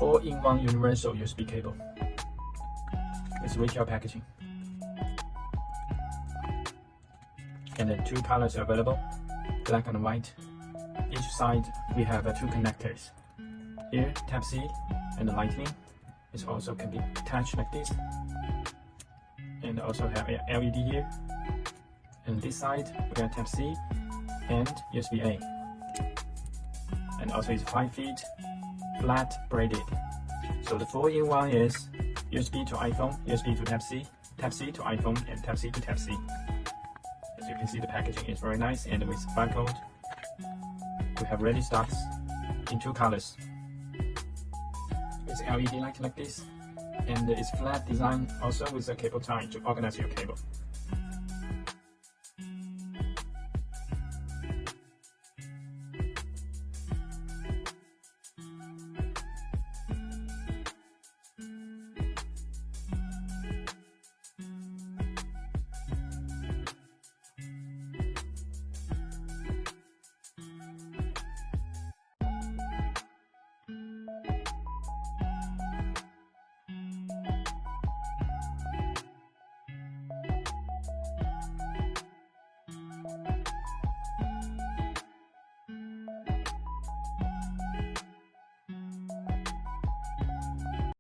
4-in-1 universal USB cable with retail packaging. And the 2 colors available, black and white. Each side we have 2 connectors. Here, Type-C and the Lightning. It also can be attached like this. And also have a LED here. And this side we got Type-C and USB-A. And also it's 5 feet, flat braided. So the 4-in-1 is USB to iPhone, USB to Type-C, Type-C to iPhone, and Type-C to Type-C. As you can see, the packaging is very nice and with barcode. We have ready stocks in 2 colors. It's LED light like this, and it's flat design also with a cable tie to organize your cable.